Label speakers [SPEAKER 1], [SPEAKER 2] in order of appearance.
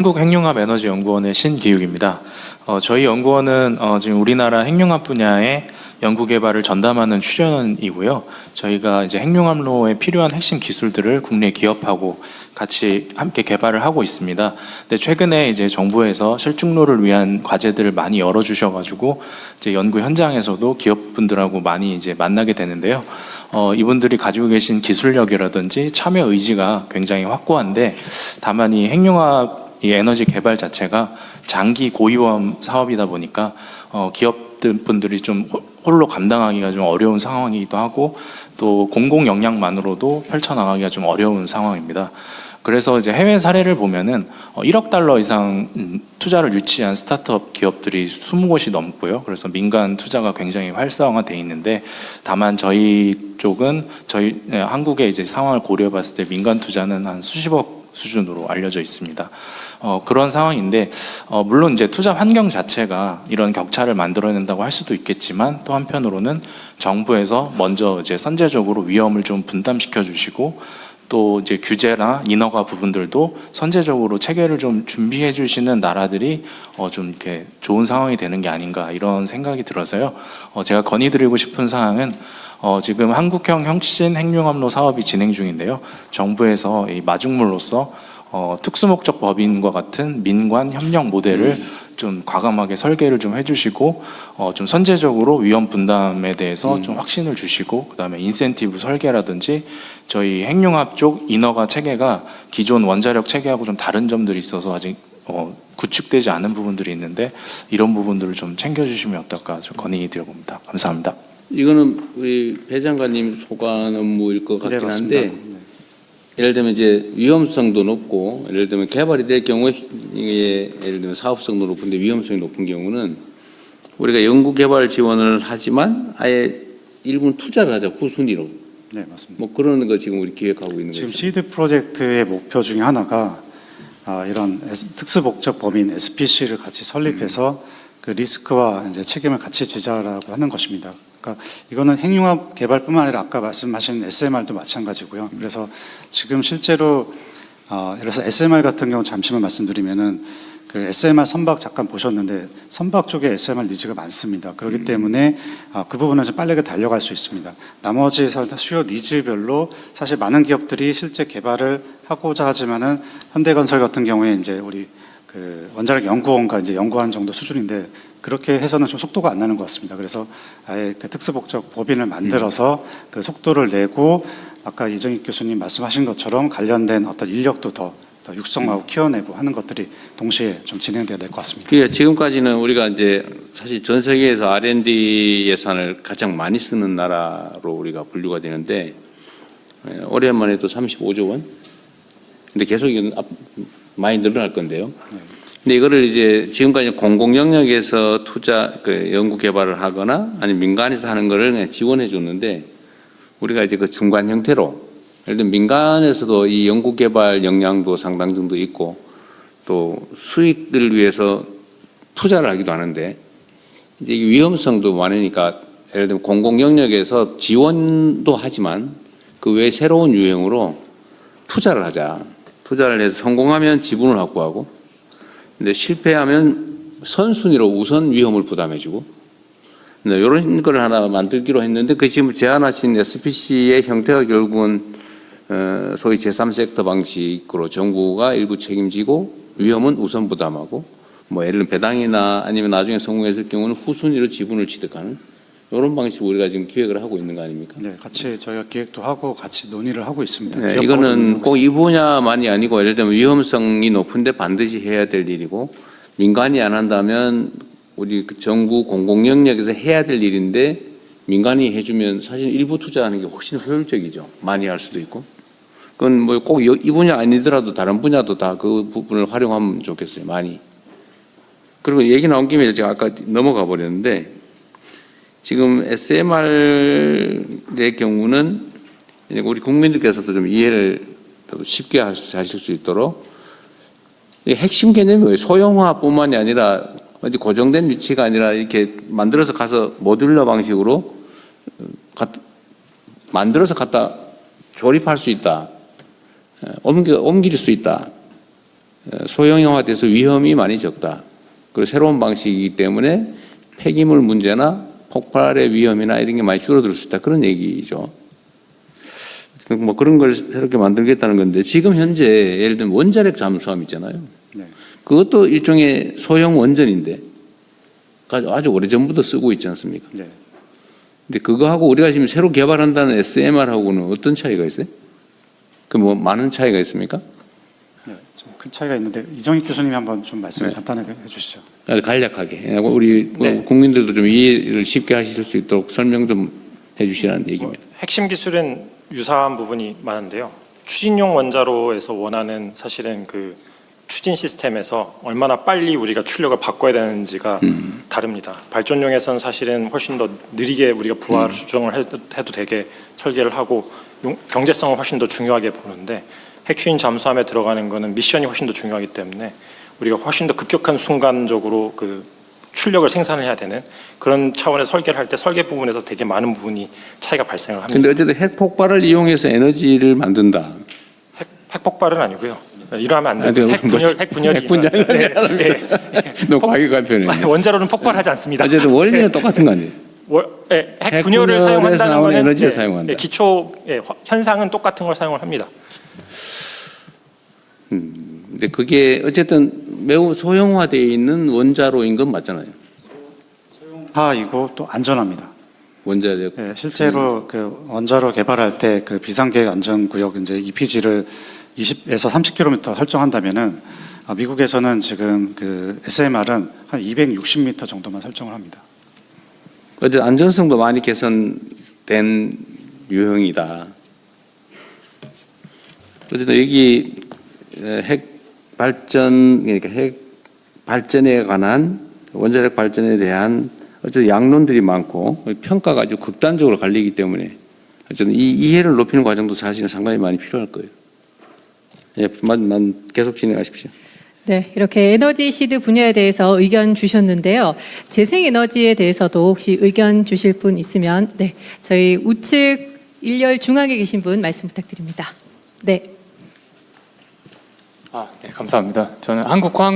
[SPEAKER 1] 한국핵융합에너지연구원의 신기욱입니다. 저희 연구원은 지금 우리나라 핵융합 분야의 연구 개발을 전담하는 출연이고요. 저희가 이제 핵융합로에 필요한 핵심 기술들을 국내 기업하고 같이 함께 개발을 하고 있습니다. 근데 최근에 이제 정부에서 실증로를 위한 과제들을 많이 열어주셔가지고 이제 연구 현장에서도 기업분들하고 많이 이제 만나게 되는데요. 이분들이 가지고 계신 기술력이라든지 참여 의지가 굉장히 확고한데, 다만 이 핵융합 이 에너지 개발 자체가 장기 고위험 사업이다 보니까 기업분들이 좀 홀로 감당하기가 좀 어려운 상황이기도 하고, 또 공공 역량만으로도 펼쳐나가기가 좀 어려운 상황입니다. 그래서 이제 해외 사례를 보면은 1억 달러 이상 투자를 유치한 스타트업 기업들이 20곳이 넘고요. 그래서 민간 투자가 굉장히 활성화돼 있는데, 다만 저희 쪽은 한국의 이제 상황을 고려해봤을 때 민간 투자는 한 수십억 수준으로 알려져 있습니다. 그런 상황인데, 물론 이제 투자 환경 자체가 이런 격차를 만들어낸다고 할 수도 있겠지만, 또 한편으로는 정부에서 먼저 이제 선제적으로 위험을 좀 분담시켜 주시고, 또 이제 규제나 인허가 부분들도 선제적으로 체계를 좀 준비해 주시는 나라들이 좀 이렇게 좋은 상황이 되는 게 아닌가, 이런 생각이 들어서요. 제가 건의드리고 싶은 사항은, 지금 한국형 혁신 핵융합로 사업이 진행 중인데요. 정부에서 이 마중물로서 특수목적 법인과 같은 민관 협력 모델을 좀 과감하게 설계를 좀 해주시고, 좀 선제적으로 위험 분담에 대해서 좀 확신을 주시고, 그다음에 인센티브 설계라든지 저희 핵융합 쪽 인허가 체계가 기존 원자력 체계하고 좀 다른 점들이 있어서 아직 구축되지 않은 부분들이 있는데, 이런 부분들을 좀 챙겨주시면 어떨까 좀 건의드려봅니다. 감사합니다.
[SPEAKER 2] 이거는 우리 배 장관님 소관 업무일 것 같긴 한데,
[SPEAKER 3] 네.
[SPEAKER 2] 예를 들면 이제 위험성도 높고, 예를 들면 개발이 될 경우에 예를 들면 사업성도 높은데 위험성이 높은 경우는 우리가 연구 개발 지원을 하지만 아예 일군 투자를 하자, 후순위로.
[SPEAKER 3] 네, 맞습니다.
[SPEAKER 2] 뭐 그런 거 지금 우리 기획하고 있는 거죠.
[SPEAKER 3] 지금 시드 프로젝트의 목표 중에 하나가 이런 특수목적 법인 SPC를 같이 설립해서 그 리스크와 이제 책임을 같이 지자라고 하는 것입니다. 그러니까 이거는 핵융합 개발뿐만 아니라 아까 말씀하신 SMR도 마찬가지고요. 그래서 지금 실제로 예를 들어서 SMR 같은 경우 잠시만 말씀드리면은 그 SMR 선박 잠깐 보셨는데 선박 쪽에 SMR 니즈가 많습니다. 그렇기 때문에 그 부분은 좀 빠르게 달려갈 수 있습니다. 나머지 수요 니즈별로 사실 많은 기업들이 실제 개발을 하고자 하지만은 현대건설 같은 경우에 이제 우리 그 원자력 연구원과 이제 연구한 정도 수준인데, 그렇게 해서는 좀 속도가 안 나는 것 같습니다. 그래서 아예 그 특수목적 법인을 만들어서 그 속도를 내고, 아까 이정익 교수님 말씀하신 것처럼 관련된 어떤 인력도 더 육성하고 키워내고 하는 것들이 동시에 좀 진행돼야 될 것 같습니다.
[SPEAKER 2] 예, 지금까지는 우리가 이제 사실 전 세계에서 R&D 예산을 가장 많이 쓰는 나라로 우리가 분류가 되는데, 올해만 해도 35조 원. 근데 계속 이건 많이 늘어날 건데요. 근데 이거를 이제 지금까지 공공 영역에서 투자, 그 연구 개발을 하거나 아니면 민간에서 하는 거를 그냥 지원해 줬는데, 우리가 이제 그 중간 형태로, 예를 들면 민간에서도 이 연구 개발 역량도 상당 정도 있고, 또 수익을 위해서 투자를 하기도 하는데, 이제 위험성도 많으니까 예를 들면 공공 영역에서 지원도 하지만 그 외에 새로운 유형으로 투자를 하자. 투자를 해서 성공하면 지분을 확보하고, 근데 실패하면 선순위로 우선 위험을 부담해주고, 이런 걸 하나 만들기로 했는데, 그 지금 제안하신 SPC의 형태가 결국은 소위 제3섹터 방식으로 정부가 일부 책임지고 위험은 우선 부담하고, 뭐 예를 들면 배당이나 아니면 나중에 성공했을 경우는 후순위로 지분을 취득하는 이런 방식으로 우리가 지금 기획을 하고 있는 거 아닙니까?
[SPEAKER 3] 네, 같이 저희가 기획도 하고 같이 논의를 하고 있습니다.
[SPEAKER 2] 네, 이거는 꼭 이 분야만이 아니고, 예를 들면 위험성이 높은데 반드시 해야 될 일이고, 민간이 안 한다면 우리 그 정부 공공 영역에서 해야 될 일인데 민간이 해주면 사실 일부 투자하는 게 훨씬 효율적이죠. 많이 할 수도 있고. 그건 뭐 꼭 이 분야 아니더라도 다른 분야도 다 그 부분을 활용하면 좋겠어요. 많이. 그리고 얘기 나온 김에 제가 아까 넘어가 버렸는데, 지금 SMR의 경우는 우리 국민들께서도 좀 이해를 쉽게 하실 수 있도록, 핵심 개념이 뭐예요? 소형화뿐만이 아니라 어디 고정된 위치가 아니라 이렇게 만들어서 가서 모듈러 방식으로 만들어서 갖다 조립할 수 있다, 옮길 수 있다. 소형화돼서 위험이 많이 적다. 그리고 새로운 방식이기 때문에 폐기물 문제나 폭발의 위험이나 이런 게 많이 줄어들 수 있다. 그런 얘기죠. 뭐 그런 걸 새롭게 만들겠다는 건데 지금 현재 예를 들면 원자력 잠수함 있잖아요.
[SPEAKER 3] 네.
[SPEAKER 2] 그것도 일종의 소형 원전인데 아주 오래전부터 쓰고 있지 않습니까?
[SPEAKER 3] 네.
[SPEAKER 2] 근데 그거하고 우리가 지금 새로 개발한다는 SMR하고는 어떤 차이가 있어요? 그 뭐 많은 차이가 있습니까?
[SPEAKER 3] 네, 좀 큰 차이가 있는데 이정익 교수님이 한번 좀 말씀
[SPEAKER 2] 네.
[SPEAKER 3] 간단하게 해주시죠.
[SPEAKER 2] 간략하게 우리
[SPEAKER 4] 네.
[SPEAKER 2] 국민들도 좀 이해를 쉽게 하실 수 있도록 설명 좀 해주시라는 얘기입니다.
[SPEAKER 4] 핵심 기술은 유사한 부분이 많은데요. 추진용 원자로에서 원하는 사실은 그 추진 시스템에서 얼마나 빨리 우리가 출력을 바꿔야 되는지가 다릅니다. 발전용에서는 사실은 훨씬 더 느리게 우리가 부하를 수정을 해도 되게 설계를 하고 경제성을 훨씬 더 중요하게 보는데 핵추진 잠수함에 들어가는 거는 미션이 훨씬 더 중요하기 때문에 우리가 훨씬 더 급격한 순간적으로 그 출력을 생산을 해야 되는 그런 차원의 설계를 할 때 설계 부분에서 되게 많은 부분이 차이가 발생을 합니다.
[SPEAKER 2] 근데 어쨌든 핵 폭발을 이용해서 에너지를 만든다.
[SPEAKER 4] 핵 폭발은 아니고요. 이러면 안
[SPEAKER 2] 아,
[SPEAKER 4] 돼요.
[SPEAKER 2] 네,
[SPEAKER 4] 핵분열이
[SPEAKER 2] 핵분열은
[SPEAKER 4] 네.
[SPEAKER 2] 과거가 편해.
[SPEAKER 4] 원자로는 폭발하지 않습니다.
[SPEAKER 2] 어쨌든 원리는 똑같은 거 아니에요?
[SPEAKER 4] 핵분열을
[SPEAKER 2] 핵분열에서
[SPEAKER 4] 사용한다는
[SPEAKER 2] 나오는
[SPEAKER 4] 거는
[SPEAKER 2] 에너지를 사용한다.
[SPEAKER 4] 기초 현상은 똑같은 걸 사용을 합니다.
[SPEAKER 2] 근데 그게 어쨌든 매우 소형화되어 있는 원자로인 건 맞잖아요.
[SPEAKER 3] 하이고 또 안전합니다.
[SPEAKER 2] 원자력.
[SPEAKER 3] 네, 실제로 그 원자로 개발할 때 그 비상계획 안전구역 이제 EPG를 20에서 30km 설정한다면은 미국에서는 지금 그 SMR은 한 260m 정도만 설정을 합니다.
[SPEAKER 2] 어쨌든 안전성도 많이 개선된 유형이다. 어쨌든 여기 핵 발전 그러니까 핵 발전에 관한 원자력 발전에 대한 어쨌든 양론들이 많고 평가가 아주 극단적으로 갈리기 때문에 어쨌든 이 이해를 높이는 과정도 사실은 상당히 많이 필요할 거예요. 예, 계속 진행하십시오.
[SPEAKER 5] 네, 이렇게 에너지 시드 분야에 대해서 의견 주셨는데요. 재생에너지에 대해서도 혹시 의견 주실 분 있으면 네, 저희 우측 일렬 중앙에 계신 분 말씀 부탁드립니다. 네.
[SPEAKER 6] 네, 감사합니다. 저는 한국화학